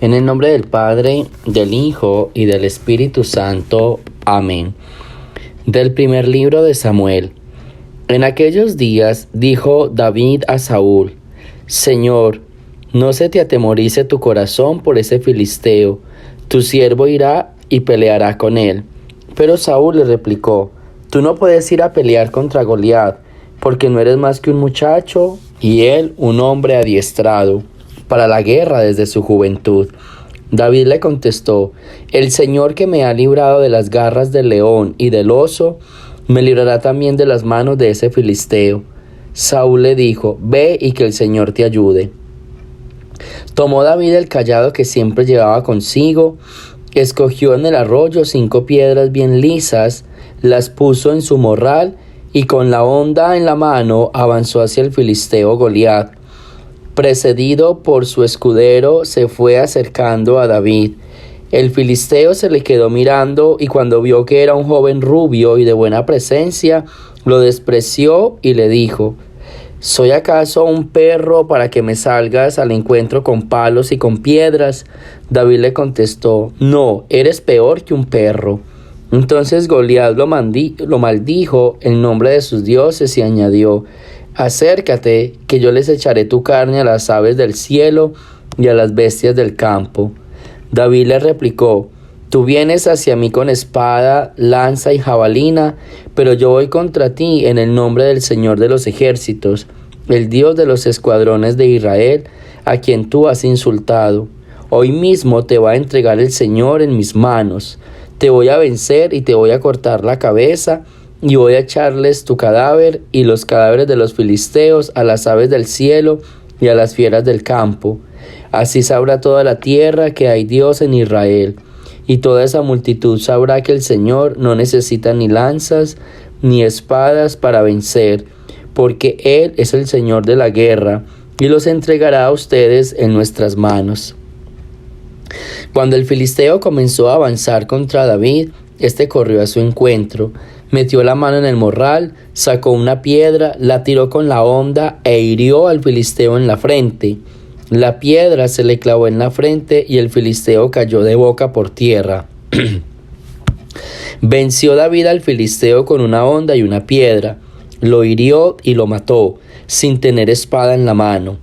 En el nombre del Padre, del Hijo y del Espíritu Santo. Amén. Del primer libro de Samuel. En aquellos días dijo David a Saúl: Señor, no se te atemorice tu corazón por ese filisteo. Tu siervo irá y peleará con él. Pero Saúl le replicó: Tú no puedes ir a pelear contra Goliat, porque no eres más que un muchacho y él un hombre adiestrado para la guerra desde su juventud. David le contestó: El Señor que me ha librado de las garras del león y del oso, me librará también de las manos de ese filisteo. Saúl le dijo: Ve y que el Señor te ayude. Tomó David el cayado que siempre llevaba consigo, escogió en el arroyo 5 piedras bien lisas, las puso en su morral y con la honda en la mano avanzó hacia el filisteo Goliat. Precedido por su escudero, se fue acercando a David. El filisteo se le quedó mirando y cuando vio que era un joven rubio y de buena presencia, lo despreció y le dijo: ¿Soy acaso un perro para que me salgas al encuentro con palos y con piedras? David le contestó: No, eres peor que un perro. Entonces Goliat lo maldijo en nombre de sus dioses y añadió: Acércate, que yo les echaré tu carne a las aves del cielo y a las bestias del campo. David le replicó: Tú vienes hacia mí con espada, lanza y jabalina, pero yo voy contra ti en el nombre del Señor de los ejércitos, el Dios de los escuadrones de Israel, a quien tú has insultado. Hoy mismo te va a entregar el Señor en mis manos. Te voy a vencer y te voy a cortar la cabeza, y voy a echarles tu cadáver y los cadáveres de los filisteos a las aves del cielo y a las fieras del campo. Así sabrá toda la tierra que hay Dios en Israel, y toda esa multitud sabrá que el Señor no necesita ni lanzas ni espadas para vencer, porque Él es el Señor de la guerra, y los entregará a ustedes en nuestras manos. Cuando el filisteo comenzó a avanzar contra David, este corrió a su encuentro, metió la mano en el morral, sacó una piedra, la tiró con la honda e hirió al filisteo en la frente. La piedra se le clavó en la frente y el filisteo cayó de boca por tierra. Venció David al filisteo con una honda y una piedra. Lo hirió y lo mató, sin tener espada en la mano.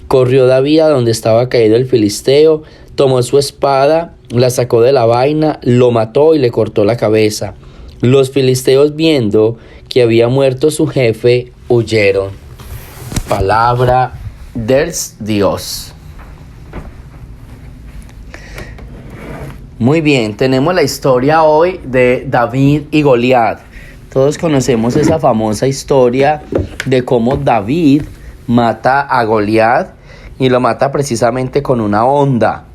Corrió David a donde estaba caído el filisteo, tomó su espada, la sacó de la vaina, lo mató y le cortó la cabeza. Los filisteos, viendo que había muerto su jefe, huyeron. Palabra del Dios. Muy bien, tenemos la historia hoy de David y Goliat. Todos conocemos esa famosa historia de cómo David mata a Goliat y lo mata precisamente con una honda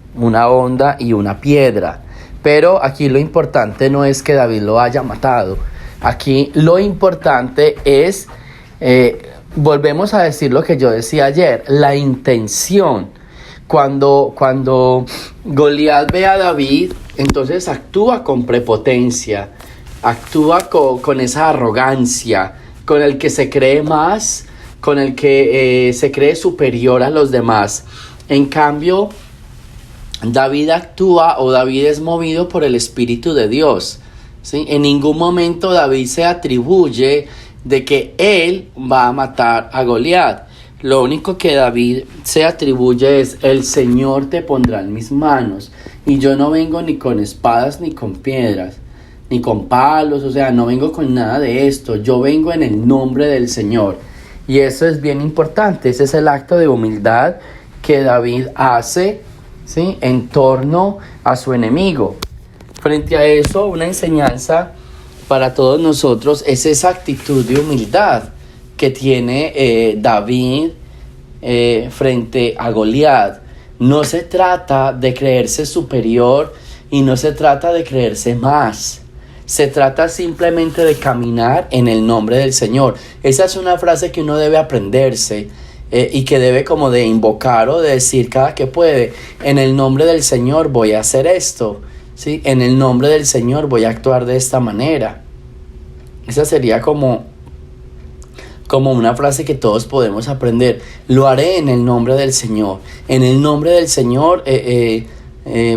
y una piedra. Pero aquí lo importante no es que David lo haya matado. Aquí lo importante es, volvemos a decir lo que yo decía ayer, la intención. Cuando Goliat ve a David, entonces actúa con prepotencia, actúa con esa arrogancia, con el que se cree más, con el que se cree superior a los demás. En cambio, David es movido por el Espíritu de Dios, ¿sí? En ningún momento David se atribuye de que él va a matar a Goliat. Lo único que David se atribuye es: el Señor te pondrá en mis manos. Y yo no vengo ni con espadas ni con piedras, ni con palos, o sea, no vengo con nada de esto. Yo vengo en el nombre del Señor. Y eso es bien importante. Ese es el acto de humildad que David hace, ¿sí?, en torno a su enemigo. Frente a eso, una enseñanza para todos nosotros es esa actitud de humildad que tiene David frente a Goliat. No se trata de creerse superior y no se trata de creerse más. Se trata simplemente de caminar en el nombre del Señor. Esa es una frase que uno debe aprenderse. Y que debe como de invocar o de decir cada que puede: en el nombre del Señor voy a hacer esto, ¿sí? En el nombre del Señor voy a actuar de esta manera. Esa sería como una frase que todos podemos aprender. Lo haré en el nombre del Señor. En el nombre del Señor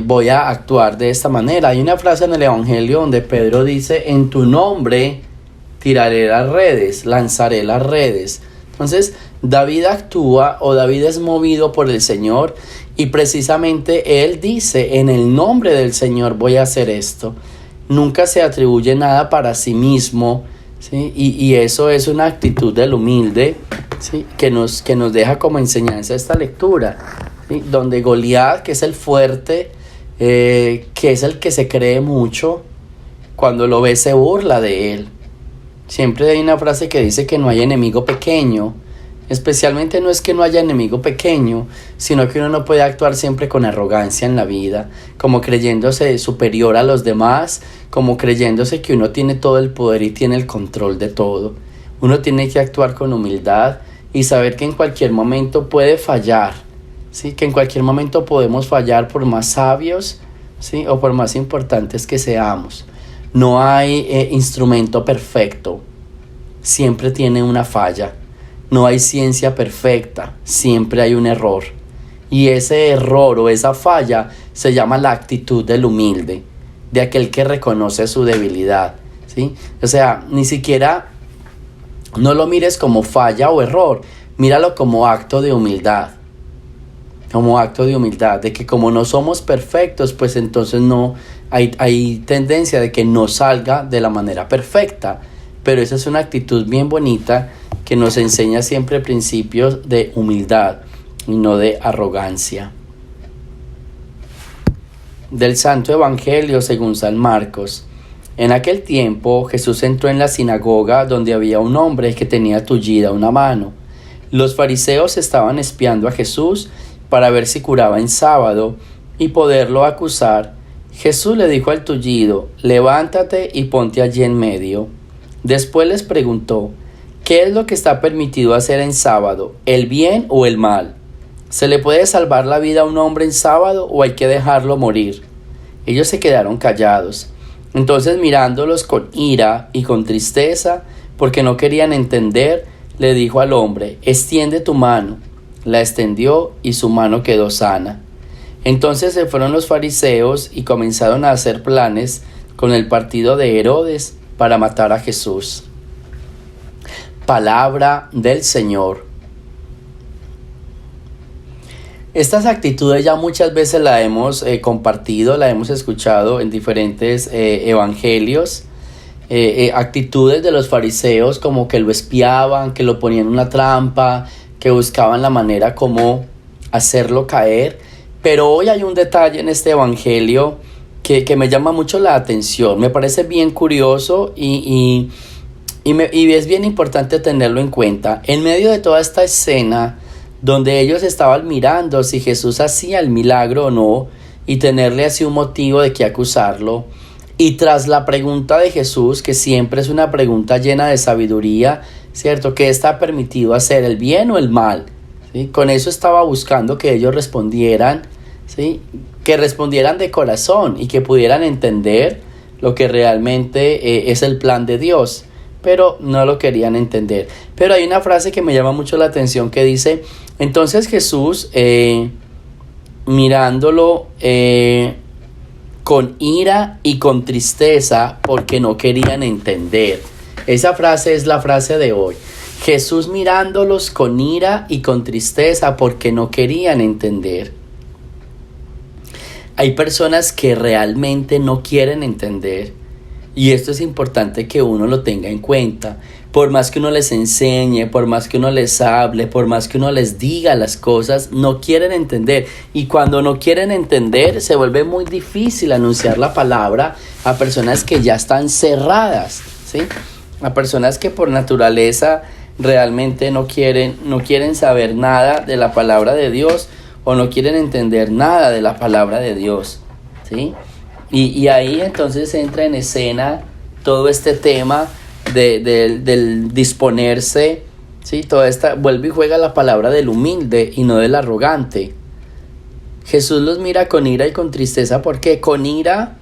voy a actuar de esta manera. Hay una frase en el Evangelio donde Pedro dice: en tu nombre tiraré las redes, lanzaré las redes. Entonces David actúa, o David es movido por el Señor, y precisamente él dice: en el nombre del Señor voy a hacer esto. Nunca se atribuye nada para sí mismo, ¿sí? Y eso es una actitud del humilde, ¿sí? que nos deja como enseñanza esta lectura, ¿sí? Donde Goliat, que es el fuerte, que es el que se cree mucho, cuando lo ve se burla de él. Siempre hay una frase que dice que no hay enemigo pequeño. Especialmente no es que no haya enemigo pequeño, sino que uno no puede actuar siempre con arrogancia en la vida, como creyéndose superior a los demás, como creyéndose que uno tiene todo el poder y tiene el control de todo. Uno tiene que actuar con humildad y saber que en cualquier momento puede fallar, ¿sí? Que en cualquier momento podemos fallar, por más sabios, ¿sí? O por más importantes que seamos. No hay instrumento perfecto, siempre tiene una falla. No hay ciencia perfecta, siempre hay un error. Y ese error o esa falla se llama la actitud del humilde, de aquel que reconoce su debilidad, ¿sí? O sea, ni siquiera no lo mires como falla o error, míralo como acto de humildad. Como acto de humildad, de que como no somos perfectos, pues entonces no hay tendencia de que no salga de la manera perfecta. Pero esa es una actitud bien bonita que nos enseña siempre principios de humildad y no de arrogancia. Del Santo Evangelio según San Marcos. En aquel tiempo Jesús entró en la sinagoga, donde había un hombre que tenía tullida una mano. Los fariseos estaban espiando a Jesús para ver si curaba en sábado y poderlo acusar. Jesús le dijo al tullido: levántate y ponte allí en medio. Después les preguntó: ¿qué es lo que está permitido hacer en sábado, el bien o el mal? ¿Se le puede salvar la vida a un hombre en sábado o hay que dejarlo morir? Ellos se quedaron callados. Entonces, mirándolos con ira y con tristeza, porque no querían entender, le dijo al hombre: extiende tu mano. La extendió y su mano quedó sana. Entonces se fueron los fariseos y comenzaron a hacer planes con el partido de Herodes para matar a Jesús. Palabra del Señor. Estas actitudes ya muchas veces la hemos compartido, la hemos escuchado en diferentes evangelios. Actitudes de los fariseos, como que lo espiaban, que lo ponían en una trampa, que buscaban la manera como hacerlo caer. Pero hoy hay un detalle en este evangelio que me llama mucho la atención. Me parece bien curioso y es bien importante tenerlo en cuenta. En medio de toda esta escena, donde ellos estaban mirando si Jesús hacía el milagro o no, y tenerle así un motivo de que acusarlo, y tras la pregunta de Jesús, que siempre es una pregunta llena de sabiduría, ¿cierto? ¿Qué está permitido hacer, el bien o el mal? ¿Sí? Con eso estaba buscando que ellos respondieran, ¿sí? Que respondieran de corazón y que pudieran entender lo que realmente es el plan de Dios, pero no lo querían entender. Pero hay una frase que me llama mucho la atención que dice: entonces Jesús, mirándolo con ira y con tristeza, porque no querían entender. Esa frase es la frase de hoy. Jesús mirándolos con ira y con tristeza porque no querían entender. Hay personas que realmente no quieren entender, y esto es importante que uno lo tenga en cuenta. Por más que uno les enseñe, por más que uno les hable, por más que uno les diga las cosas, no quieren entender. Y cuando no quieren entender, se vuelve muy difícil anunciar la palabra a personas que ya están cerradas, ¿sí? A personas que por naturaleza realmente no quieren saber nada de la palabra de Dios, o no quieren entender nada de la palabra de Dios, ¿sí? Y ahí entonces entra en escena todo este tema del disponerse, ¿sí? Toda esta, vuelve y juega la palabra del humilde y no del arrogante. Jesús los mira con ira y con tristeza. ¿Por qué? Con ira,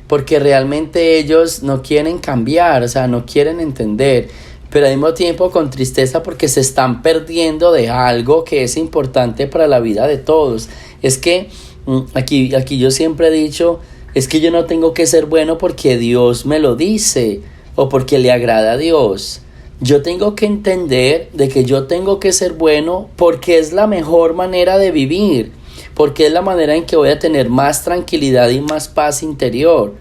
porque realmente ellos no quieren cambiar, o sea, no quieren entender. Pero al mismo tiempo con tristeza, porque se están perdiendo de algo que es importante para la vida de todos. Es que Aquí yo siempre he dicho, es que yo no tengo que ser bueno porque Dios me lo dice o porque le agrada a Dios. Yo tengo que entender de que yo tengo que ser bueno porque es la mejor manera de vivir, porque es la manera en que voy a tener más tranquilidad y más paz interior.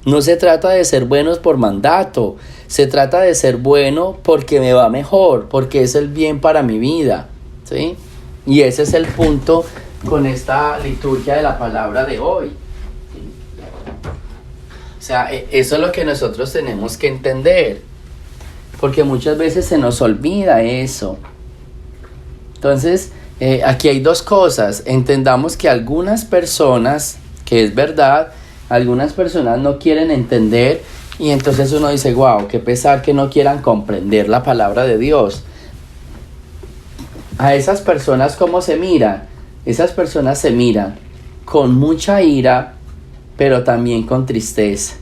No se trata de ser buenos por mandato, se trata de ser bueno porque me va mejor, porque es el bien para mi vida, ¿sí? Y ese es el punto con esta liturgia de la palabra de hoy. O sea, eso es lo que nosotros tenemos que entender, porque muchas veces se nos olvida eso. Entonces, aquí hay dos cosas. Entendamos que algunas personas, que es verdad, algunas personas no quieren entender, y entonces uno dice, wow, qué pesar que no quieran comprender la palabra de Dios. A esas personas, ¿cómo se miran? Esas personas se miran con mucha ira, pero también con tristeza.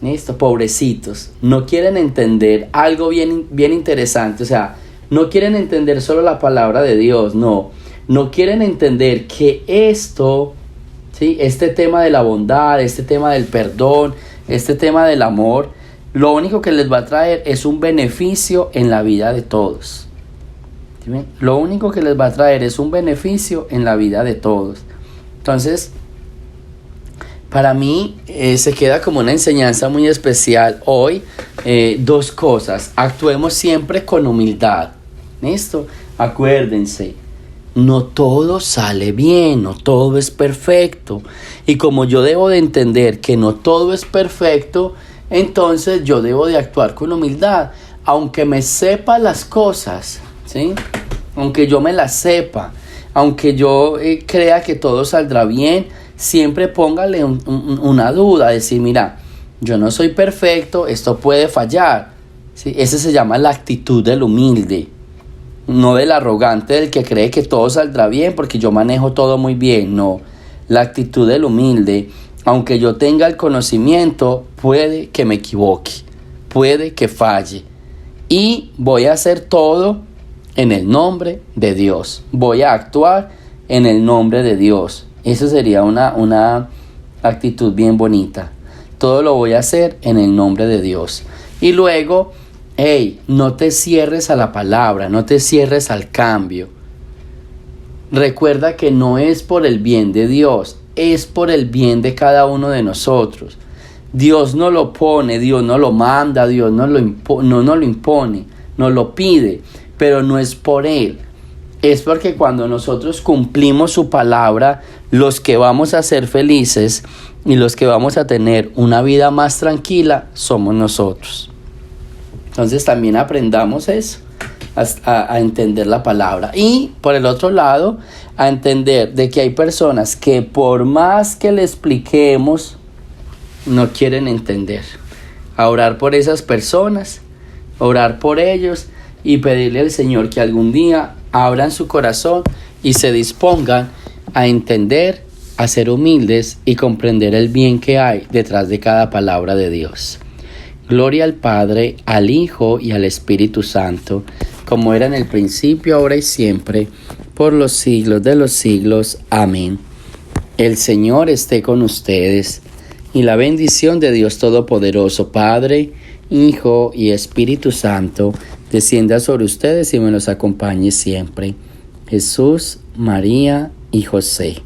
¿Listo? Pobrecitos. No quieren entender algo bien interesante. O sea, no quieren entender solo la palabra de Dios. No quieren entender que esto, ¿sí? Este tema de la bondad, este tema del perdón, este tema del amor, lo único que les va a traer es un beneficio en la vida de todos. ¿Sí? Lo único que les va a traer es un beneficio en la vida de todos. Entonces, para mí se queda como una enseñanza muy especial hoy. Dos cosas: actuemos siempre con humildad. ¿Listo? Acuérdense, no todo sale bien, no todo es perfecto. Y como yo debo de entender que no todo es perfecto, entonces yo debo de actuar con humildad. Aunque me sepa las cosas, ¿sí? Aunque yo me las sepa, aunque yo crea que todo saldrá bien, siempre póngale una duda, decir, mira, yo no soy perfecto, esto puede fallar, ¿sí? Ese se llama la actitud del humilde, no del arrogante, del que cree que todo saldrá bien porque yo manejo todo muy bien. No, la actitud del humilde, aunque yo tenga el conocimiento, puede que me equivoque, puede que falle, y voy a hacer todo en el nombre de Dios, voy a actuar en el nombre de Dios. Eso sería una actitud bien bonita. Todo lo voy a hacer en el nombre de Dios. Y luego, no te cierres a la palabra, no te cierres al cambio. Recuerda que no es por el bien de Dios, es por el bien de cada uno de nosotros. Dios no lo pone, Dios no lo manda, Dios no lo impone, no lo pide, pero no es por Él. Es porque cuando nosotros cumplimos su palabra, los que vamos a ser felices y los que vamos a tener una vida más tranquila somos nosotros. Entonces también aprendamos eso, a entender la palabra. Y por el otro lado, a entender de que hay personas que por más que le expliquemos, no quieren entender. A orar por esas personas, orar por ellos y pedirle al Señor que algún día abran su corazón y se dispongan a entender, a ser humildes y comprender el bien que hay detrás de cada palabra de Dios. Gloria al Padre, al Hijo y al Espíritu Santo, como era en el principio, ahora y siempre, por los siglos de los siglos. Amén. El Señor esté con ustedes, y la bendición de Dios Todopoderoso, Padre, Hijo y Espíritu Santo, descienda sobre ustedes y me los acompañe siempre. Jesús, María y José.